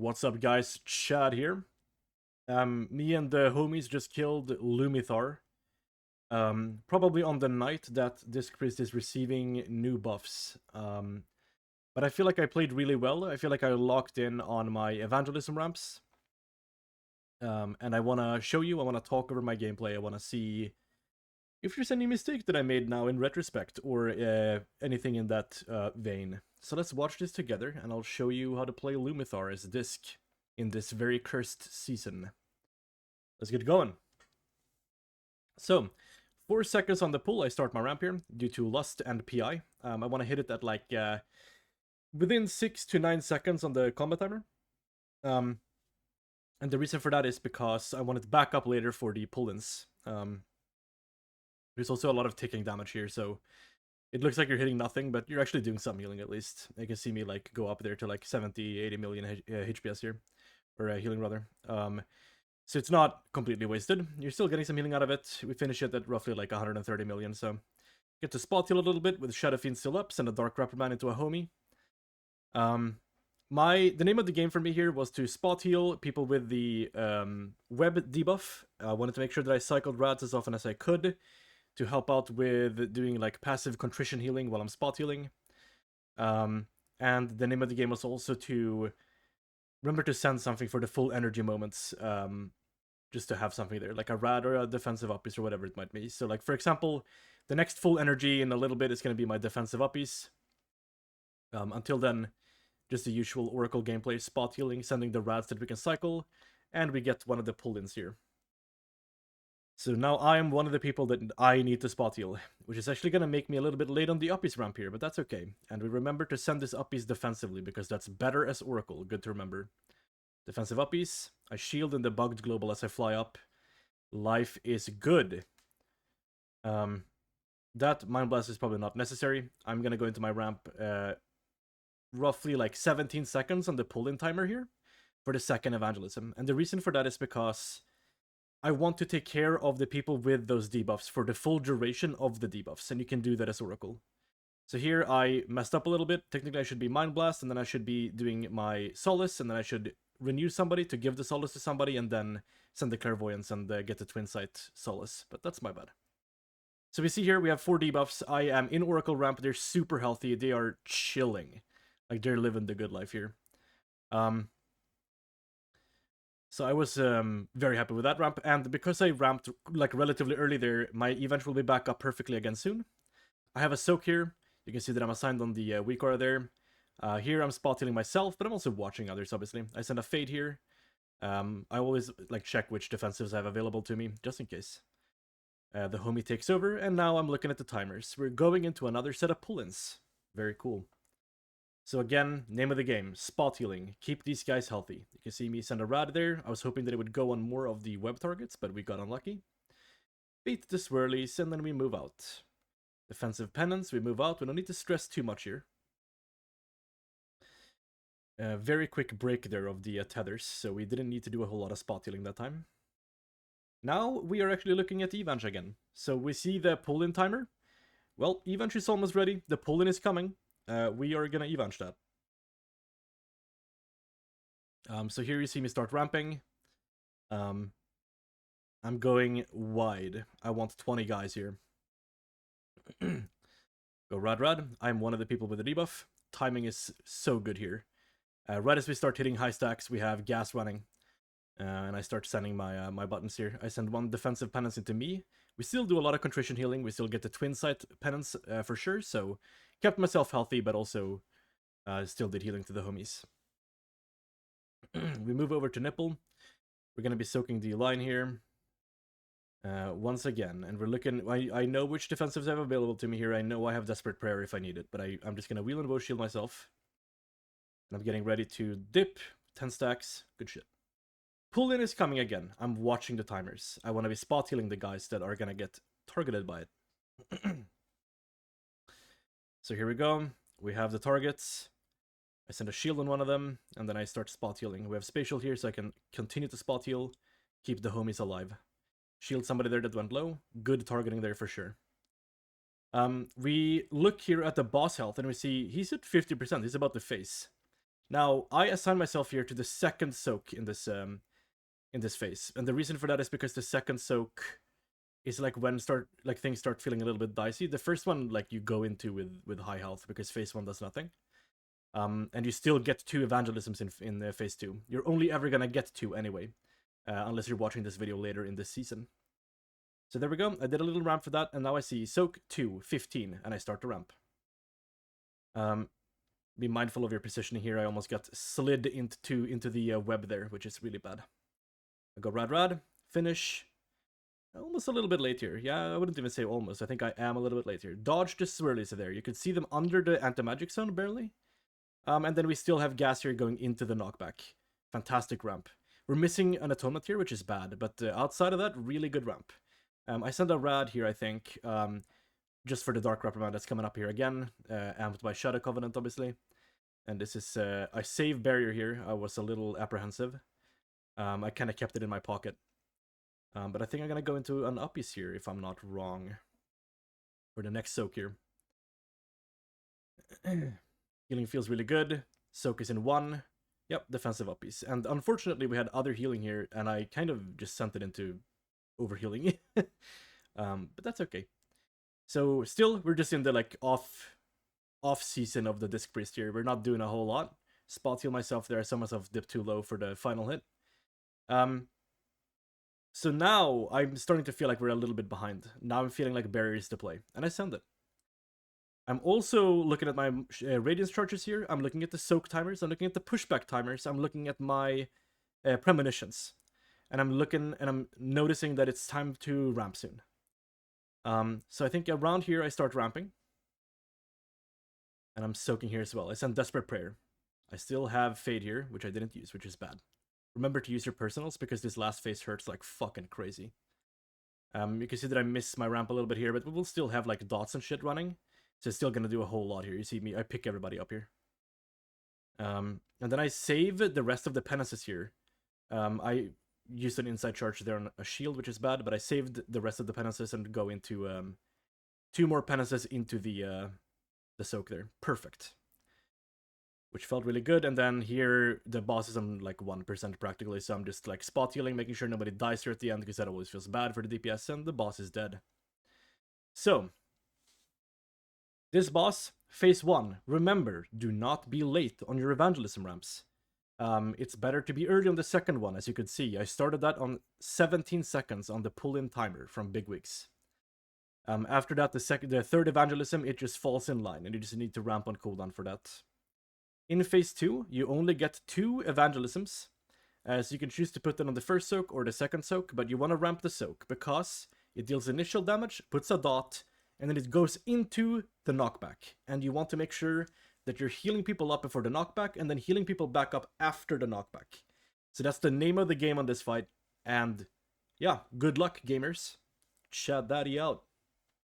What's up, guys? Chad here. Me and the homies just killed Loom'ithar. Probably on the night that this priest is receiving new buffs. But I feel like I played really well. I feel like I locked in on my evangelism ramps. And I want to show you, I want to talk over my gameplay. I want to see if there's any mistake that I made now in retrospect or anything in that vein. So let's watch this together, and I'll show you how to play Loom'ithar as Disc in this very cursed season. Let's get going. So, 4 seconds on the pull, I start my ramp here, due to Lust and PI. I want to hit it at like, within 6 to 9 seconds on the combat timer. And the reason for that is because I want it back up later for the pull-ins. There's also a lot of ticking damage here, so it looks like you're hitting nothing, but you're actually doing some healing at least. You can see me like go up there to like 70, 80 million HPS here. Or healing rather. So it's not completely wasted. You're still getting some healing out of it. We finish it at roughly like 130 million, so get to spot heal a little bit with Shadow Fiend still up, send a Dark Reprimand into a homie. The name of the game for me here was to spot heal people with the web debuff. I wanted to make sure that I cycled rads as often as I could to help out with doing like passive contrition healing while I'm spot healing. And the name of the game was also to remember to send something for the full energy moments, just to have something there, like a rad or a defensive uppies or whatever it might be. So like, for example, the next full energy in a little bit is going to be my defensive uppies. Until then, just the usual Oracle gameplay, spot healing, sending the rads that we can cycle, and we get one of the pull-ins here. So now I am one of the people that I need to spot heal, which is actually going to make me a little bit late on the uppies ramp here, but that's okay. And we remember to send this uppies defensively, because that's better as Oracle, good to remember. Defensive uppies, I shield in the bugged global as I fly up. Life is good. That Mind Blast is probably not necessary. I'm going to go into my ramp roughly like 17 seconds on the pull-in timer here for the second evangelism. And the reason for that is because I want to take care of the people with those debuffs for the full duration of the debuffs, and you can do that as Oracle. So here I messed up a little bit. Technically I should be Mind Blast, and then I should be doing my Solace, and then I should renew somebody to give the Solace to somebody, and then send the Clairvoyance and get the Twin Sight Solace. But that's my bad. So we see here we have 4 debuffs. I am in Oracle ramp. They're super healthy. They are chilling. Like, they're living the good life here. So I was very happy with that ramp, and because I ramped like relatively early there, my event will be back up perfectly again soon. I have a soak here. You can see that I'm assigned on the weak aura there. Here I'm spot healing myself, but I'm also watching others, obviously. I send a fade here. I always like check which defensives I have available to me, just in case. The homie takes over, and now I'm looking at the timers. We're going into another set of pull-ins. Very cool. So again, name of the game, spot healing. Keep these guys healthy. You can see me send a rad there. I was hoping that it would go on more of the web targets, but we got unlucky. Beat the swirlies, and then we move out. Defensive penance, we move out. We don't need to stress too much here. Very quick break there of the tethers, so we didn't need to do a whole lot of spot healing that time. Now we are actually looking at Evenge again. So we see the pull-in timer. Well, Evenge is almost ready. The pull-in is coming. We are gonna Evenge that. So here you see me start ramping. I'm going wide. I want 20 guys here. Go rad. I'm one of the people with the debuff. Timing is so good here. Right as we start hitting high stacks, we have gas running. And I start sending my my buttons here. I send one defensive penance into me. We still do a lot of contrition healing. We still get the twin sight penance for sure. So kept myself healthy, but also still did healing to the homies. We move over to Nipple. We're going to be soaking the line here. Once again, and we're looking. I know which defensives I have available to me here. I know I have Desperate Prayer if I need it, but I'm just going to wheel and woe shield myself. And I'm getting ready to dip. 10 stacks. Good shit. Pull-in is coming again. I'm watching the timers. I want to be spot healing the guys that are going to get targeted by it. So here we go. We have the targets. I send a shield on one of them, and then I start spot healing. We have spatial here, so I can continue to spot heal, keep the homies alive. Shield somebody there that went low. Good targeting there for sure. We look here at the boss health, and we see he's at 50%. He's about to face. Now, I assign myself here to the second soak in this phase, and the reason for that is because the second soak is like when things start feeling a little bit dicey. The first one, like, you go into with high health because phase 1 does nothing. And you still get 2 evangelisms in phase 2. You're only ever gonna get 2 anyway, unless you're watching this video later in this season. So there we go. I did a little ramp for that, and now I see soak 2, 15, and I start the ramp. Be mindful of your positioning here. I almost got slid into the web there, which is really bad. I go rad, finish. Almost a little bit late here. Yeah, I wouldn't even say almost. I think I am a little bit late here. Dodge the swirlies there. You can see them under the anti-magic zone, barely. And then we still have gas here going into the knockback. Fantastic ramp. We're missing an atonement here, which is bad. But outside of that, really good ramp. I send a rad here, I think. Just for the Dark Reprimand that's coming up here again. Amped by Shadow Covenant, obviously. And this is... I save barrier here. I was a little apprehensive. I kind of kept it in my pocket. But I think I'm going to go into an uppies here, if I'm not wrong. For the next soak here. Healing feels really good. Soak is in 1. Yep, defensive uppies. And unfortunately, we had other healing here, and I kind of just sent it into overhealing. But that's okay. So still, we're just in the like off season of the Disc Priest here. We're not doing a whole lot. Spot heal myself there. I saw myself dip too low for the final hit. So now I'm starting to feel like we're a little bit behind. Now I'm feeling like barriers to play, and I send it. I'm also looking at my Radiance charges here. I'm looking at the soak timers. I'm looking at the pushback timers. I'm looking at my premonitions. And I'm noticing that it's time to ramp soon. So I think around here I start ramping. And I'm soaking here as well. I send Desperate Prayer. I still have Fade here, which I didn't use, which is bad. Remember to use your personals, because this last phase hurts like fucking crazy. You can see that I miss my ramp a little bit here, but we will still have like dots and shit running. So it's still gonna do a whole lot here. You see me, I pick everybody up here. And then I save the rest of the penances here. I used an inside charge there on a shield, which is bad, but I saved the rest of the penances and go into 2 more penances into the soak there. Perfect. Which felt really good, and then here the boss is on like 1% practically, so I'm just like spot healing, making sure nobody dies here at the end, because that always feels bad for the DPS, and the boss is dead. So, this boss, phase 1. Remember, do not be late on your evangelism ramps. It's better to be early on the second one, as you could see. I started that on 17 seconds on the pull-in timer from Big Wigs. After that, the third evangelism, it just falls in line, and you just need to ramp on cooldown for that. In phase 2, you only get 2 evangelisms, so you can choose to put them on the first soak or the second soak, but you want to ramp the soak, because it deals initial damage, puts a dot, and then it goes into the knockback. And you want to make sure that you're healing people up before the knockback, and then healing people back up after the knockback. So that's the name of the game on this fight, and yeah, good luck, gamers. Chad Daddy out.